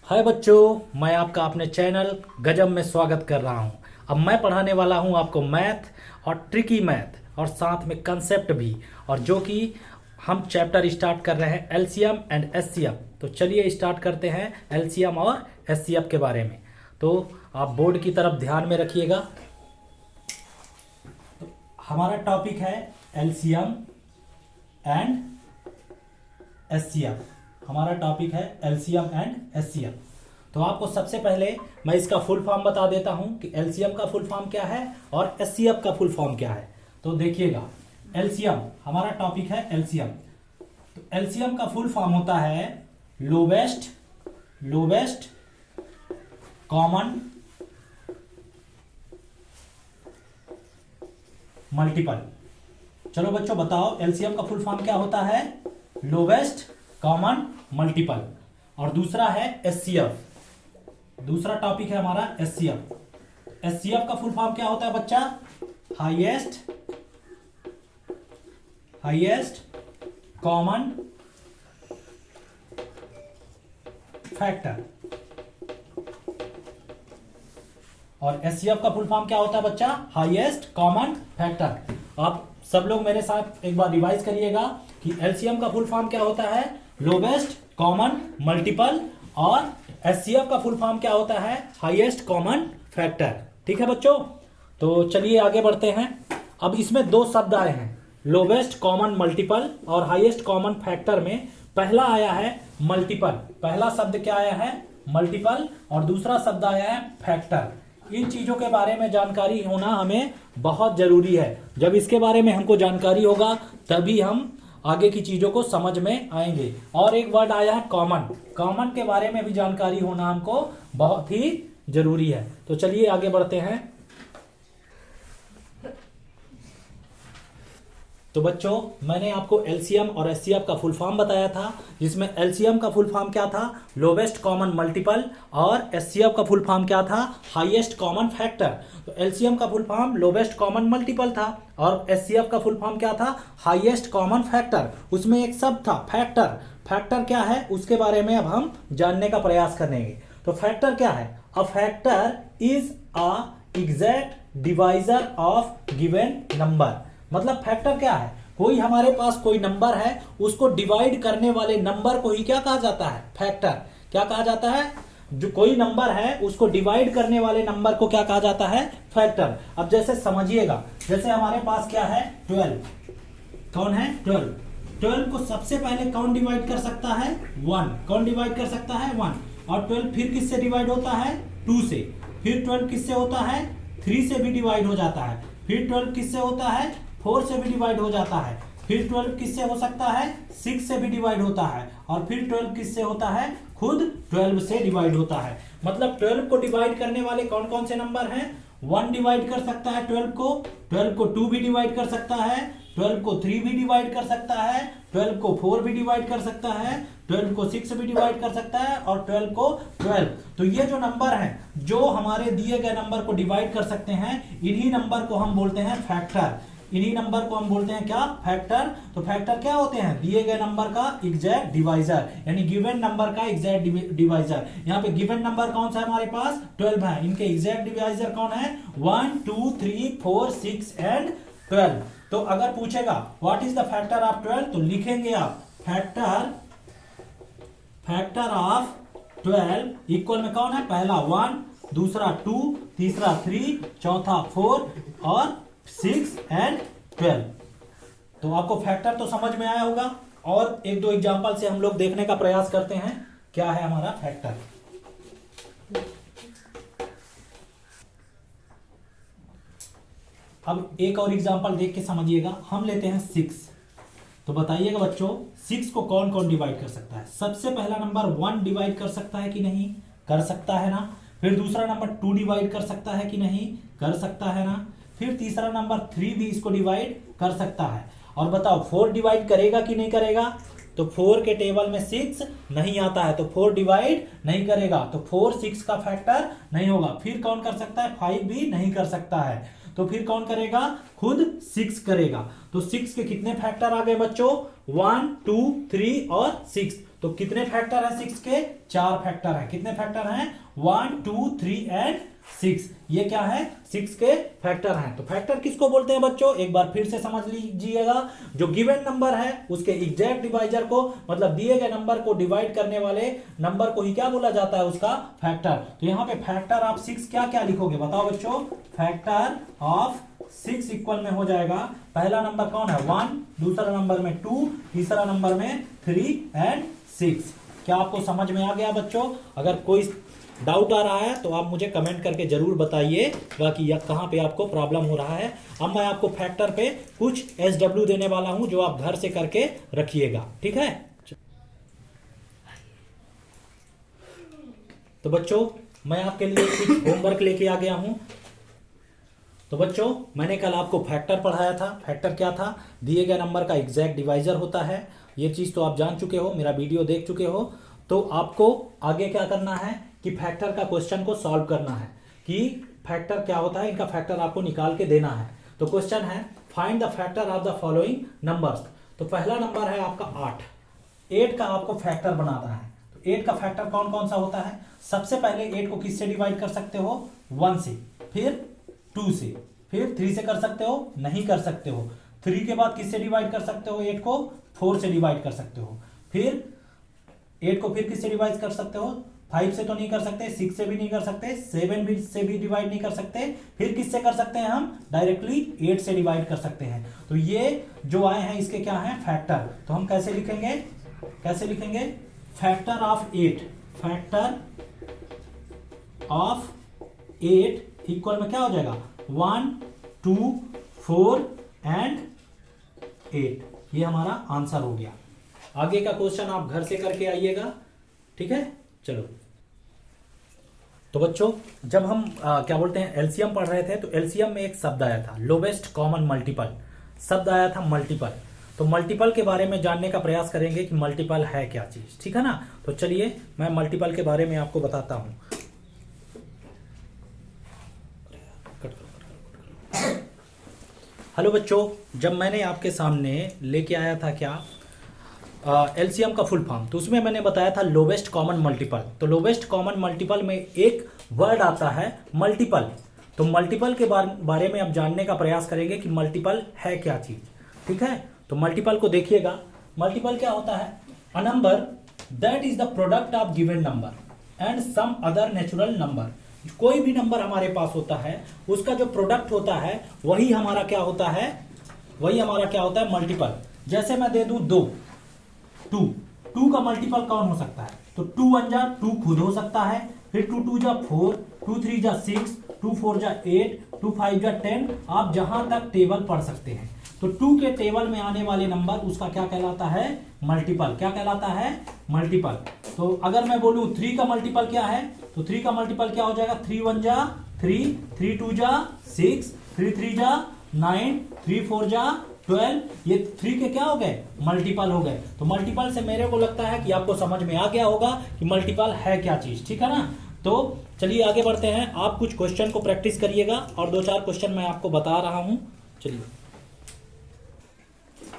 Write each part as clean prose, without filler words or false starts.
हाय बच्चों, मैं आपका अपने चैनल गजब में स्वागत कर रहा हूं। अब मैं पढ़ाने वाला हूं आपको मैथ और ट्रिकी मैथ और साथ में कंसेप्ट भी, और जो कि हम चैप्टर स्टार्ट कर रहे हैं एलसीएम एंड एचसीएफ। तो चलिए स्टार्ट करते हैं एलसीएम और एचसीएफ के बारे में। तो आप बोर्ड की तरफ ध्यान में रखिएगा। तो हमारा टॉपिक है एलसीएम एंड एचसीएफ। हमारा टॉपिक है एलसीएम एंड एचसीएफ। तो आपको सबसे पहले मैं इसका फुल फॉर्म बता देता हूं कि एलसीएम का फुल फॉर्म क्या है और एचसीएफ का फुल फॉर्म क्या है। तो देखिएगा, एलसीएम हमारा टॉपिक है एलसीएम। तो एलसीएम का फुल फॉर्म होता है लोवेस्ट कॉमन मल्टीपल। चलो बच्चों बताओ, एलसीएम का फुल फॉर्म क्या होता है? Lowest common multiple. और दूसरा है एचसीएफ। दूसरा टॉपिक है हमारा एचसीएफ। एचसीएफ का फुल फॉर्म क्या होता है बच्चा? Highest common factor. और एचसीएफ का फुल फॉर्म क्या होता है बच्चा? Highest common factor. आप सब लोग मेरे साथ एक बार रिवाइज करिएगा कि एलसीएम का फुल फॉर्म क्या होता है? Lowest common multiple. और एचसीएफ का फुल फॉर्म क्या होता है? Highest common factor. ठीक है बच्चों, तो चलिए आगे बढ़ते हैं। अब इसमें दो शब्द आए हैं, लोवेस्ट कॉमन मल्टीपल और हाईएस्ट कॉमन फैक्टर में पहला आया है मल्टीपल। पहला शब्द क्या आया है? मल्टीपल। और दूसरा शब्द आया है फैक्टर। इन चीजों के बारे में जानकारी होना हमें बहुत जरूरी है। जब इसके बारे में हमको जानकारी होगा तभी हम आगे की चीजों को समझ में आएंगे। और एक वर्ड आया है कॉमन। कॉमन के बारे में भी जानकारी होना हमको बहुत ही जरूरी है। तो चलिए आगे बढ़ते हैं। तो बच्चों, मैंने आपको एलसीएम और एचसीएफ का फुल फॉर्म बताया था, जिसमें एलसीएम का फुल फॉर्म क्या था? Lowest common multiple. और एचसीएफ का फुल फॉर्म क्या था? Highest common factor. तो एलसीएम का full form lowest common multiple था और एचसीएफ का फुल फॉर्म क्या था? Highest common factor. उसमें एक शब्द था फैक्टर। फैक्टर क्या है उसके बारे में अब हम जानने का प्रयास करेंगे। तो फैक्टर क्या है? A factor is a exact divisor of given number. मतलब फैक्टर क्या है? कोई हमारे पास कोई नंबर है, उसको डिवाइड करने वाले नंबर को ही क्या कहा जाता है? फैक्टर। क्या कहा जाता है? जो कोई नंबर है उसको डिवाइड करने वाले नंबर को क्या कहा जाता है? फैक्टर। अब जैसे समझिएगा, जैसे हमारे पास क्या है? 12। कौन है? 12। 12 को सबसे पहले कौन डिवाइड कर सकता है? 1। कौन डिवाइड कर सकता है? 1। और 12 फिर किससे डिवाइड होता है? 2 से। फिर 12 किससे होता है? 3 से भी डिवाइड हो जाता है। फिर 12 किससे होता है? 4 से भी डिवाइड हो जाता है। फिर 12 किससे हो सकता है? 6 से भी डिवाइड होता है। और फिर 12 किससे होता है? खुद 12 से डिवाइड होता है। मतलब 12 को डिवाइड करने वाले कौन कौन से नंबर हैं? 1 डिवाइड कर सकता है 12 को। 12 को 2 भी डिवाइड कर सकता है। 12 को 3 भी डिवाइड कर सकता है। 12 को 4 भी डिवाइड कर सकता है। 12 को 6 भी डिवाइड कर सकता है। और 12 को 12। तो ये जो नंबर हैं, जो हमारे दिए गए नंबर को डिवाइड कर सकते हैं, इन्हीं नंबर को हम बोलते हैं फैक्टर। इन्हीं नंबर को हम बोलते हैं क्या? फैक्टर। तो फैक्टर क्या होते हैं? दिए गए नंबर का एग्जैक्ट डिवाइजर, यानी गिवन नंबर का एग्जैक्ट डिवाइजर। यहाँ पे गिवन नंबर कौन सा है हमारे पास? 12 है। इनके एग्जैक्ट डिवाइजर कौन है? 1 2 3 4 6 एंड 12। तो अगर पूछेगा what is the factor of 12, तो लिखेंगे आप फैक्टर ऑफ 12 इक्वल में कौन है? पहला 1, दूसरा 2, तीसरा 3, चौथा 4 और 6 एंड 12। तो आपको फैक्टर तो समझ में आया होगा। और एक दो एग्जांपल से हम लोग देखने का प्रयास करते हैं क्या है हमारा फैक्टर। अब एक और एग्जांपल देख के समझिएगा। हम लेते हैं 6। तो बताइएगा बच्चों, 6 को कौन कौन डिवाइड कर सकता है? सबसे पहला नंबर 1 डिवाइड कर सकता है कि नहीं? कर सकता है ना। फिर दूसरा नंबर 2 डिवाइड कर सकता है कि नहीं? कर सकता है ना। फिर तीसरा नंबर 3 भी इसको डिवाइड कर सकता है। और बताओ 4 डिवाइड करेगा कि नहीं करेगा? तो 4 के टेबल में 6 नहीं आता है, तो 4 डिवाइड नहीं करेगा। तो 4 6 का फैक्टर नहीं होगा। फिर कौन कर सकता है? 5 भी नहीं कर सकता है। तो फिर कौन करेगा? खुद 6 करेगा। तो 6 के कितने फैक्टर आ गए बच्चों? 1 2 3 और 6। तो कितने फैक्टर है 6 के? 4 फैक्टर है। कितने फैक्टर हैं? 1 2 3 एंड 6। ये क्या है? 6 के फैक्टर हैं। तो फैक्टर किसको बोलते हैं बच्चों? एक बार फिर से समझ लीजिएगा, जो गिवन नंबर है उसके एग्जैक्ट डिवाइजर को, मतलब दिए गए नंबर को डिवाइड करने वाले नंबर को ही क्या बोला जाता है? उसका फैक्टर। तो यहां पे फैक्टर ऑफ 6 क्या क्या लिखोगे बताओ बच्चों? फैक्टर ऑफ 6 इक्वल में हो जाएगा, पहला नंबर कौन है? 1, दूसरा नंबर में 2, तीसरा नंबर में 3 एंड 6। क्या आपको समझ में आ गया बच्चों? अगर कोई डाउट आ रहा है तो आप मुझे कमेंट करके जरूर बताइएगा कि यह कहां पे आपको प्रॉब्लम हो रहा है। अब मैं आपको फैक्टर पे कुछ SW देने वाला हूं जो आप घर से करके रखिएगा, ठीक है? तो बच्चों मैं आपके लिए कुछ होमवर्क लेके आ गया हूं। तो बच्चों मैंने कल आपको फैक्टर पढ़ाया था। फैक्टर क्या था? दिए गए नंबर का एग्जैक्ट डिवाइजर होता है। ये चीज तो आप जान चुके हो, मेरा वीडियो देख चुके हो। तो आपको आगे क्या करना है कि फैक्टर का क्वेश्चन को सॉल्व करना है कि फैक्टर क्या होता है, इनका फैक्टर आपको निकाल के देना है। तो क्वेश्चन है find the factor of the following numbers. तो पहला नंबर है आपका 8। 8 का आपको फैक्टर बनाना है। तो 8 का फैक्टर कौन कौन सा होता है? सबसे पहले 8 को किससे डिवाइड कर सकते हो? 1 से, फिर 2 से, फिर 3 से कर सकते हो? नहीं कर सकते हो। 3 के बाद किससे डिवाइड कर सकते हो? 8 को 4 से डिवाइड कर सकते हो। फिर 8 को फिर किससे डिवाइड कर सकते हो? 5 से तो नहीं कर सकते, 6 से भी नहीं कर सकते, 7 भी से भी डिवाइड नहीं कर सकते। फिर किससे कर सकते हैं? हम डायरेक्टली 8 से डिवाइड कर सकते हैं। तो ये जो आए हैं इसके क्या है? फैक्टर। तो हम कैसे लिखेंगे? कैसे लिखेंगे? Factor of 8, factor of 8 equal में क्या हो जाएगा? 1 2 4 एंड 8। ये हमारा आंसर हो गया। आगे का क्वेश्चन आप घर से करके आइएगा, ठीक है? चलो। तो बच्चों जब हम क्या बोलते हैं एलसीएम पढ़ रहे थे, तो एलसीएम में एक शब्द आया था लोवेस्ट कॉमन मल्टीपल, शब्द आया था मल्टीपल। तो मल्टीपल के बारे में जानने का प्रयास करेंगे कि मल्टीपल है क्या चीज, ठीक है ना? तो चलिए मैं मल्टीपल के बारे में आपको बताता हूं। हेलो बच्चों, जब मैंने आपके सामने लेके आया था क्या एलसीएम का फुल फॉर्म, तो उसमें मैंने बताया था लोवेस्ट कॉमन मल्टीपल। तो लोवेस्ट कॉमन मल्टीपल में एक वर्ड आता है मल्टीपल। तो मल्टीपल के बारे में अब जानने का प्रयास करेंगे कि मल्टीपल है क्या चीज, ठीक है? तो मल्टीपल को देखिएगा। मल्टीपल क्या होता है? A number that is the product of given number and some other natural number. कोई भी नंबर हमारे पास होता है, उसका जो प्रोडक्ट होता है वही हमारा क्या होता है? वही हमारा क्या होता है? मल्टीपल। जैसे मैं दे दूं 2, 2 का मल्टीपल कौन हो सकता है? तो 2 1 जा 2 खुद हो सकता है, फिर 2 2 जा 4, 2 3 जा 6, 2 4 जा 8, 2 5 जा 10। आप जहां तक टेबल पढ़ सकते हैं। तो 2 के टेबल में आने वाले नंबर उसका क्या कहलाता है? मल्टीपल। क्या कहलाता है? मल्टीपल। तो अगर मैं बोलूं 3 का मल्टीपल क्या है, तो 3 का मल्टीपल क्या हो जाएगा? 3 1 जा 3, 3 2 जा 6, 3 3 जा 9, 3 4 जा 12। ये 3 के क्या हो गए? मल्टीपल हो गए। तो मल्टीपल से मेरे को लगता है कि आपको समझ में आ गया होगा कि मल्टीपल है क्या चीज, ठीक है ना? तो चलिए आगे बढ़ते हैं। आप कुछ क्वेश्चन को प्रैक्टिस करिएगा और 2-4 क्वेश्चन मैं आपको बता रहा हूं। चलिए।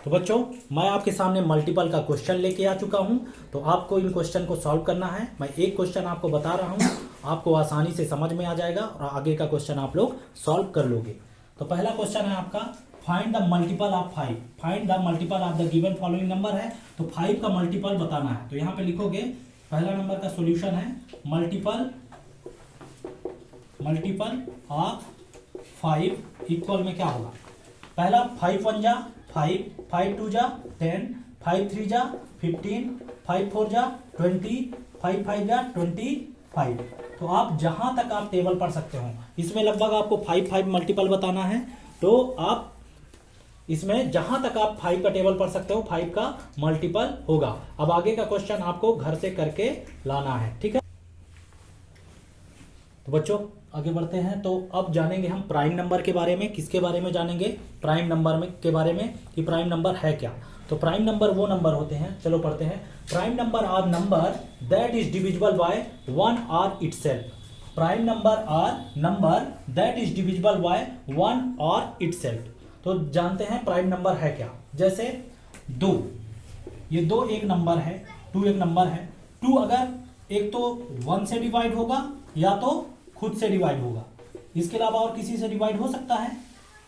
तो बच्चों मैं आपके सामने मल्टीपल का क्वेश्चन लेके आ चुका हूं। तो आपको इन क्वेश्चन को सॉल्व करना है। मैं एक क्वेश्चन आपको बता रहा हूं, आपको आसानी से समझ में आ जाएगा और आगे का क्वेश्चन आप लोग सॉल्व कर लोगे। तो पहला क्वेश्चन है आपका find the multiple of 5। Find the multiple of the given following number है। तो 5 का मल्टीपल बताना है। तो यहां पे लिखोगे पहला नंबर का सॉल्यूशन है मल्टीपल ऑफ 5 इक्वल में क्या होगा? पहला 5 1 जा 5, 5 2 जा 10, 5 3 जा 15, 5 4 जा 20, 5 5 जा 25। तो आप जहां तक आप टेबल पढ़ सकते हो, इसमें लगभग आपको 5 5 मल्टीपल बताना है। तो आप इसमें जहां तक आप 5 का टेबल पढ़ सकते हो 5 का मल्टीपल होगा। अब आगे का क्वेश्चन आपको घर से करके लाना है, ठीक है? तो बच्चों आगे बढ़ते हैं। तो अब जानेंगे हम प्राइम नंबर के बारे में। किसके बारे में जानेंगे? प्राइम नंबर में के बारे में कि प्राइम नंबर है क्या। तो प्राइम नंबर वो नंबर होते हैं, चलो पढ़ते हैं। Prime number are number that is divisible by 1 और itself. Prime number are number that is divisible by 1 और इटसेल्फ। तो जानते हैं प्राइम नंबर है क्या। जैसे 2, ये 2 एक नंबर है टू एक नंबर है। टू अगर एक तो 1 से डिवाइड होगा या तो खुद से डिवाइड होगा, इसके अलावा और किसी से डिवाइड हो सकता है?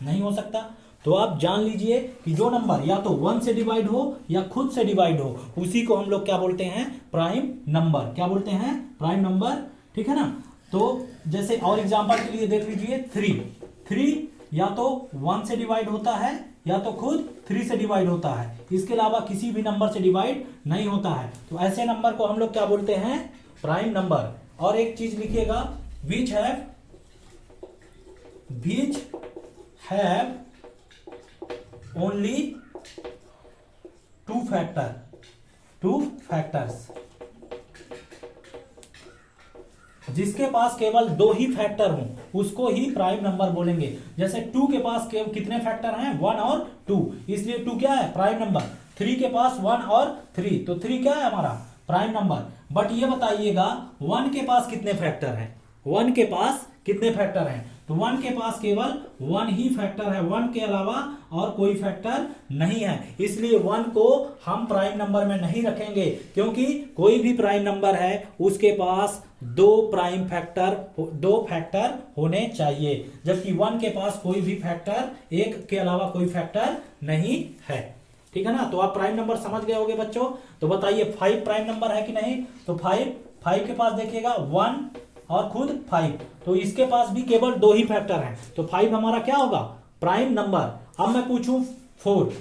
नहीं हो सकता। तो आप जान लीजिए कि जो नंबर या तो 1 से डिवाइड हो या खुद से डिवाइड हो, उसी को हम लोग क्या बोलते हैं? Prime number. क्या बोलते हैं? Prime number. ठीक है ना। तो जैसे और एग्जांपल के लिए देख लीजिए 3 या तो 1 से डिवाइड होता है या तो खुद 3 से डिवाइड होता है, इसके अलावा किसी भी नंबर से डिवाइड नहीं होता है। तो ऐसे नंबर को हम लोग क्या बोलते हैं? Prime number. और एक चीज लिखिएगा, which have only two factors. जिसके पास केवल 2 ही फैक्टर हों उसको ही प्राइम नंबर बोलेंगे। जैसे 2 के पास कितने फैक्टर हैं? 1 और 2, इसलिए 2 क्या है? Prime number. 3 के पास 1 और 3, तो 3 क्या है हमारा? Prime number. बट ये बताइएगा 1 के पास कितने फैक्टर हैं? 1 के पास कितने फैक्टर हैं? तो 1 के पास केवल 1 ही फैक्टर है, 1 के अलावा और कोई फैक्टर नहीं है, इसलिए 1 को हम प्राइम नंबर में नहीं रखेंगे, क्योंकि कोई भी प्राइम नंबर है उसके पास 2 फैक्टर होने चाहिए, जबकि 1 के पास कोई भी फैक्टर, 1 के अलावा कोई फैक्टर नहीं है। ठीक है ना। तो आप प्राइम नंबर समझ गए होंगे बच्चों। तो बताइए 5 प्राइम नंबर है कि नहीं? तो 5 के पास देखिएगा 1 और खुद 5, तो इसके पास भी केवल 2 ही फैक्टर हैं, तो 5 हमारा क्या होगा? Prime number. अब मैं पूछूं 4,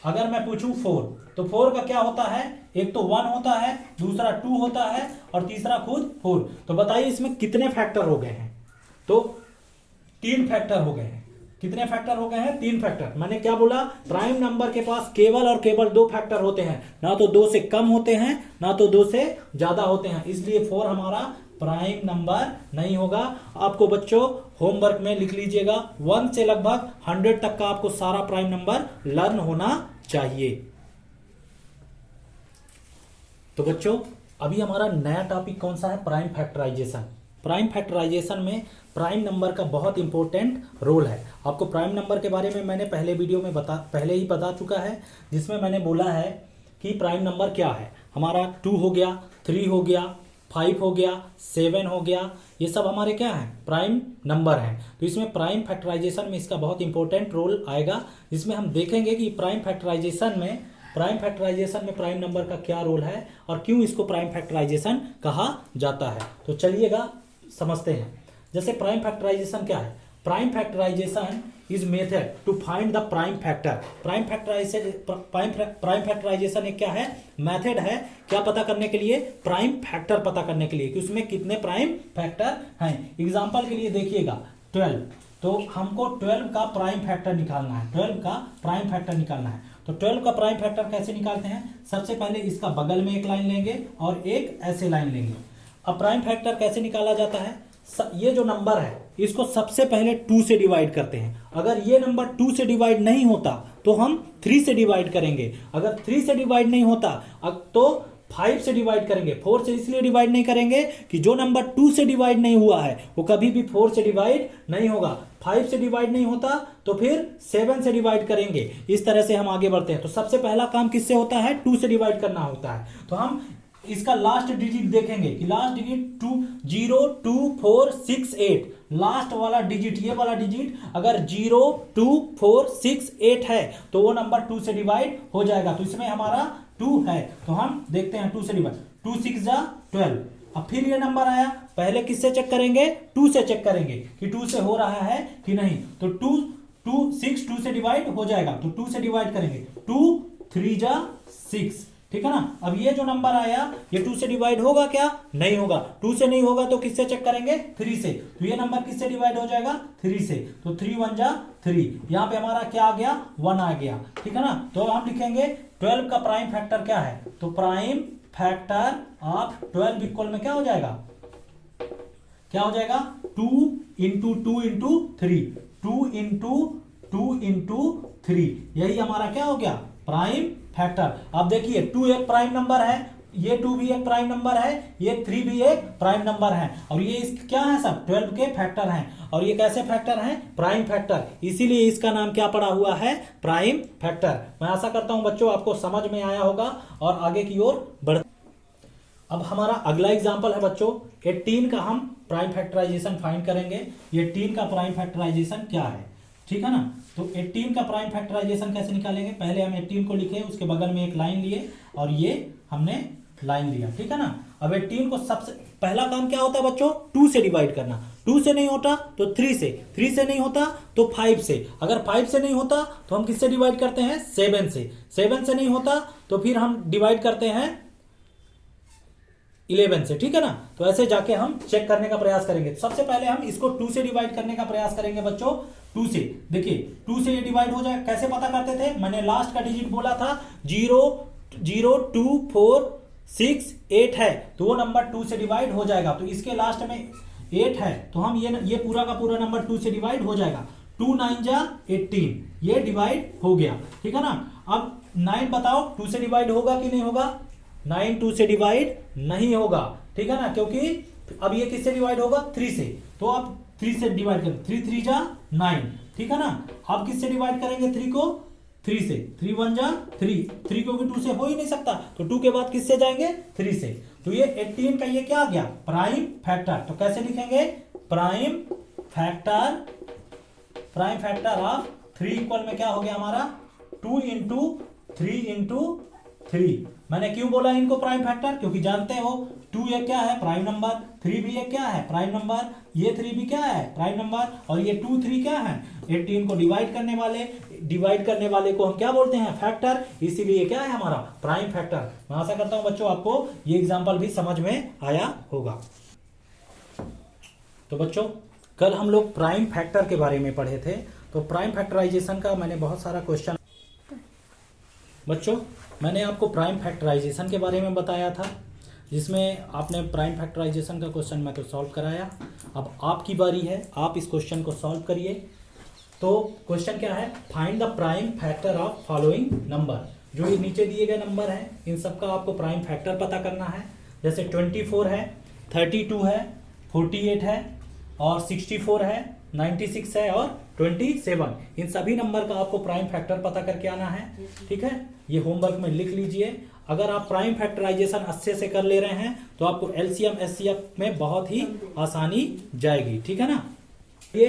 अगर मैं पूछूं 4, तो 4 का क्या होता है? एक तो 1 होता है, दूसरा 2 होता है और तीसरा खुद 4। तो बताइए इसमें कितने फैक्टर हो गए हैं? तो 3 फैक्टर हो गए हैं। कितने फैक्टर हो गए हैं? 3 फैक्टर। मैंने क्या बोला? प्राइम नंबर के पास केवल और केवल 2 फैक्टर होते हैं, ना तो 2 से कम होते हैं ना तो 2 से ज्यादा होते हैं, इसलिए 4 हमारा प्राइम नंबर नहीं होगा। आपको बच्चों होमवर्क में लिख लीजिएगा 1 से लगभग 100 तक का आपको सारा प्राइम नंबर लर्न होना चाहिए। तो बच्चों अभी हमारा नया टॉपिक कौन सा है? Prime factorisation. प्राइम फैक्टराइजेशन में प्राइम नंबर का बहुत इंपॉर्टेंट रोल है। आपको प्राइम नंबर के बारे में मैंने पहले वीडियो में पहले ही बता चुका है, जिसमें मैंने बोला है कि प्राइम नंबर क्या है। हमारा 2 हो गया, 3 हो गया, 5 हो गया, 7 हो गया, ये सब हमारे क्या हैं? प्राइम नंबर हैं। तो इसमें प्राइम फैक्टराइजेशन में इसका बहुत इंपॉर्टेंट रोल आएगा, जिसमें हम देखेंगे कि प्राइम फैक्टराइजेशन में प्राइम नंबर का क्या रोल है और क्यों इसको प्राइम फैक्टराइजेशन कहा जाता है। तो चलिएगा समझते हैं। जैसे प्राइम फैक्टराइजेशन क्या है? Prime factorisation is method to find the prime factor. Prime factorisation एक क्या है? मेथड है, क्या पता करने के लिए? प्राइम फैक्टर पता करने के लिए कि उसमें कितने प्राइम फैक्टर हैं। एग्जांपल के लिए देखिएगा 12, तो हमको 12 का प्राइम फैक्टर निकालना है। 12 का प्राइम फैक्टर निकालना है, तो 12 का प्राइम फैक्टर कैसे निकालते हैं? सबसे पहले इसका बगल में एक लाइन लेंगे और एक ऐसे लाइन लेंगे। अब प्राइम फैक्टर कैसे निकाला जाता है? ये जो नंबर है इसको सबसे पहले 2 से डिवाइड करते हैं। अगर ये नंबर 2 से डिवाइड नहीं होता तो हम 3 से डिवाइड करेंगे। अगर 3 से डिवाइड नहीं होता तो 5 से डिवाइड करेंगे। 4 से इसलिए डिवाइड नहीं करेंगे कि जो नंबर 2 से डिवाइड नहीं हुआ है वो कभी भी 4 से डिवाइड नहीं होगा। 5 से डिवाइड नहीं होता तो फिर 7 से डिवाइड करेंगे। इस तरह से हम आगे बढ़ते हैं। तो सबसे पहला काम किससे होता है? 2 से डिवाइड करना होता है। तो हम इसका लास्ट डिजिट देखेंगे कि लास्ट डिजिट 2 0 2 4 6 8, लास्ट वाला डिजिट, ये वाला डिजिट अगर 0 2 4 6 8 है तो वो नंबर 2 से डिवाइड हो जाएगा। तो इसमें हमारा 2 है, तो हम देखते हैं 2 से डिवाइड। 2 6 जा 12। अब फिर ये नंबर आया, पहले किससे चेक करेंगे? 2 से चेक करेंगे कि 2 से हो रहा है कि नहीं। तो 2 6 2 से डिवाइड हो जाएगा, तो 2 से डिवाइड करेंगे। 2 3 जा 6, ठीक है ना। अब ये जो नंबर आया ये 2 से डिवाइड होगा क्या? नहीं होगा। 2 से नहीं होगा तो किससे चेक करेंगे? 3 से। तो ये नंबर किससे डिवाइड हो जाएगा? 3 से। तो 3 1 जा 3, यहां पे हमारा क्या आ गया? 1 आ गया, ठीक है ना। तो हम लिखेंगे 12 का प्राइम फैक्टर क्या है? तो प्राइम फैक्टर ऑफ 12 इक्वल में क्या हो जाएगा? क्या हो जाएगा? 2 इंटू 2 इंटू 3, 2 इंटू 2 इंटू 3, यही हमारा क्या हो गया? Prime factor. अब देखिए 2 एक प्राइम नंबर है, ये 2 भी एक प्राइम नंबर है, ये 3 भी एक प्राइम नंबर है, और ये इस क्या है सब 12 के फैक्टर हैं, और ये कैसे फैक्टर हैं, प्राइम फैक्टर, इसीलिए इसका नाम क्या पड़ा हुआ है, प्राइम फैक्टर। मैं आशा करता हूं बच्चों आपको समझ में आया होगा और आगे की ओर बढ़। अब हमारा अगला एग्जांपल है बच्चों 18 का, हम प्राइम फैक्टराइजेशन फाइंड करेंगे। ये 18 का प्राइम फैक्टराइजेशन क्या है, ठीक है ना। तो 18 का प्राइम फैक्टराइजेशन कैसे निकालेंगे, पहले हम 18 को लिखे, उसके बगल में एक लाइन लिए और ये हमने लाइन लिया, ठीक है ना। अब 18 को सबसे पहला काम क्या होता है बच्चों, 2 से डिवाइड करना। 2 से नहीं होता तो 3 से, 3 से नहीं होता तो 5 से, अगर 5 से नहीं होता तो हम किससे डिवाइड करते हैं, 7 से, 7 से नहीं होता तो फिर हम डिवाइड करते हैं 11 से, ठीक है ना। तो ऐसे जाके हम चेक करने का प्रयास करेंगे। सबसे पहले हम इसको 2 से डिवाइड करने का प्रयास करेंगे बच्चों। 2 से देखिए 2 से ये डिवाइड हो जाए, कैसे पता करते थे, मैंने लास्ट का डिजिट बोला था 0 0 2 4 6 8 है, तो वो नंबर 2 से डिवाइड हो जाएगा। तो इसके लास्ट में 8 है तो हम ये पूरा का पूरा नंबर 2 से डिवाइड हो जाएगा। 2 9 जा 18, ये डिवाइड हो गया, ठीक है ना। अब 9 बताओ 2 से डिवाइड होगा कि नहीं होगा, 9 2 से डिवाइड नहीं होगा, ठीक है ना, क्योंकि अब ये किससे डिवाइड होगा, 3 से। तो अब 3 से डिवाइड करें, 3 3 जा 9, ठीक है ना। अब किससे डिवाइड करेंगे 3 को, 3 से, 3 1 जा 3, 3 क्योंकि 2 से हो ही नहीं सकता, तो 2 के बाद किससे जाएंगे, 3 से। तो ये 18 का ये क्या आ गया, प्राइम फैक्टर। तो कैसे लिखेंगे, prime factor, prime factor of 3 equal में क्या हो गया हमारा, 2 इंटू 3 इंटू 3। मैंने क्यों बोला इनको प्राइम फैक्टर, क्योंकि जानते हो 2 ये क्या है, प्राइम नंबर, 3 भी ये क्या है, प्राइम नंबर, ये 3 भी क्या है, प्राइम नंबर, और ये 2 3 क्या है, 18 को डिवाइड करने वाले को हम क्या बोलते हैं, फैक्टर, इसीलिए क्या है हमारा प्राइम फैक्टर। मैं आशा करता हूं बच्चों आपको ये एग्जांपल भी समझ में आया होगा। तो बच्चों कल हम लोग प्राइम फैक्टर के बारे में पढ़े थे, तो प्राइम फैक्टराइजेशन का मैंने बहुत सारा क्वेश्चन, बच्चों मैंने आपको प्राइम फैक्टराइजेशन के बारे में बताया था, जिसमें आपने प्राइम फैक्टराइजेशन का क्वेश्चन मैं तो सॉल्व कराया। अब आपकी बारी है, आप इस क्वेश्चन को सॉल्व करिए। तो क्वेश्चन क्या है, find the prime factor of following number. जो ये नीचे दिए गए नंबर हैं इन सबका आपको प्राइम फैक्टर पता करना है। जैसे 24 है, 32 है, 48 है और 64 है, 96 है और 27, इन सभी नंबर का आपको प्राइम फैक्टर पता करके आना है, ठीक है। ये होमवर्क में लिख लीजिए। अगर आप प्राइम फैक्टराइजेशन अच्छे से कर ले रहे हैं तो आपको एलसीएम एचसीएफ में बहुत ही आसानी जाएगी, ठीक है ना। ये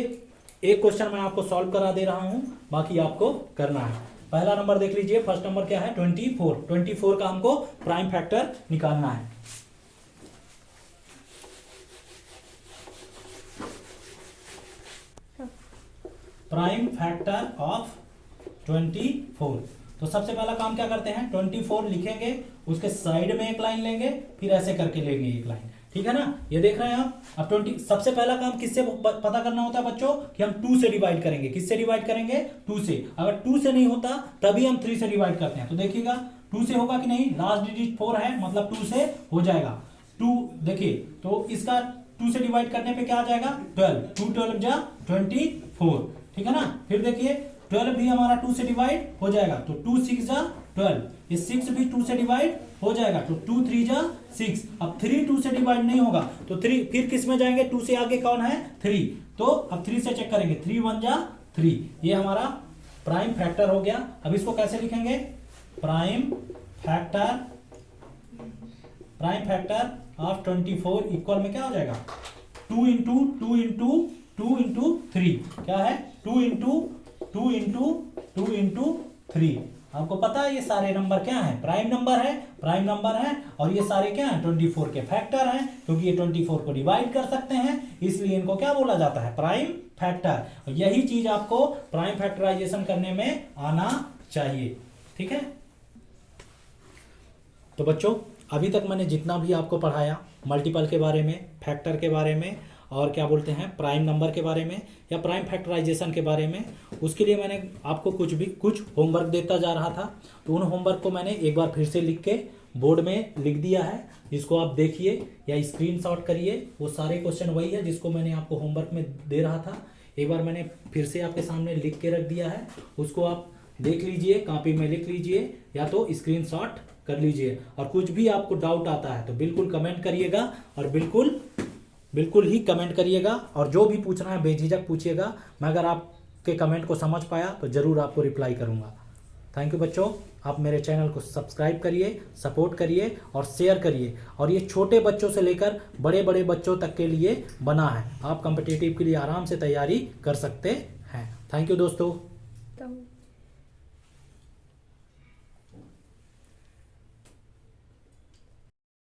एक क्वेश्चन मैं आपको सॉल्व करा दे रहा हूं, बाकी आपको करना है। पहला नंबर देख लीजिए, फर्स्ट नंबर क्या है, 24। 24 का हमको प्राइम फैक्टर निकालना है। Prime factor of 24। तो सबसे पहला काम क्या करते हैं, 24 लिखेंगे, उसके साइड में एक लाइन लेंगे, फिर ऐसे करके लेंगे एक लाइन, ठीक है ना। ये देख रहे हैं आप। अब 20 सबसे पहला काम किससे पता करना होता है बच्चों, कि हम 2 से डिवाइड करेंगे। किससे डिवाइड करेंगे, 2 से। अगर 2 से नहीं होता तभी हम 3 से डिवाइड करते हैं। तो देखिएगा 2 से होगा कि नहीं, लास्ट डिजिट 4 है, मतलब 2 से हो जाएगा। 2 देखिए, तो इसका 2 से डिवाइड करने पे क्या आ जाएगा, 12, 2 12 जा 24, ठीक है ना। फिर देखिए 12 भी हमारा 2 से डिवाइड हो जाएगा, तो 2 6 जा 12, ये 6 भी 2 से डिवाइड हो जाएगा, तो 2 3 जा 6। अब 3 2 से डिवाइड नहीं होगा तो 3 फिर किस में जाएंगे, 2 से आगे कौन है, 3। तो अब 3 से चेक करेंगे, 3 1 जा 3, ये हमारा प्राइम फैक्टर हो गया। अब इसको कैसे लिखेंगे, प्राइम फैक्टर ऑफ 24 इक्वल में क्या हो जाएगा, 2 इंटू 2 इंटू 2 इंटू 3, क्या है 2 इंटू 2 इंटू 2 इंटू 3। आपको पता है ये सारे नंबर क्या हैं, प्राइम नंबर है, और ये सारे क्या हैं, 24 के फैक्टर हैं, क्योंकि ये 24 को डिवाइड कर सकते हैं, इसलिए इनको क्या बोला जाता है, प्राइम फैक्टर। यही चीज आपको प्राइम फैक्टराइजेशन करने में आना चाहिए, ठीक है। तो बच्चों अभी तक मैंने जितना भी आपको पढ़ाया, मल्टीपल के बारे में, फैक्टर के बारे में, और क्या बोलते हैं प्राइम नंबर के बारे में या प्राइम फैक्टराइजेशन के बारे में, उसके लिए मैंने आपको कुछ होमवर्क देता जा रहा था। तो उन होमवर्क को मैंने एक बार फिर से लिख के बोर्ड में लिख दिया है, जिसको आप देखिए या स्क्रीनशॉट करिए। वो सारे क्वेश्चन वही है जिसको मैंने आपको होमवर्क में दे रहा था। एक बार मैंने फिर से आपके सामने लिख के रख दिया है, उसको आप देख लीजिए, कॉपी में लिख लीजिए या तो स्क्रीनशॉट कर लीजिए। और कुछ भी आपको डाउट आता है तो बिल्कुल कमेंट करिएगा, और बिल्कुल ही कमेंट करिएगा, और जो भी पूछना है बेझिझक पूछिएगा। मैं अगर आपके कमेंट को समझ पाया तो ज़रूर आपको रिप्लाई करूँगा। थैंक यू बच्चों, आप मेरे चैनल को सब्सक्राइब करिए, सपोर्ट करिए और शेयर करिए। और ये छोटे बच्चों से लेकर बड़े बड़े बच्चों तक के लिए बना है, आप कॉम्पिटिटिव के लिए आराम से तैयारी कर सकते हैं। थैंक यू दोस्तों।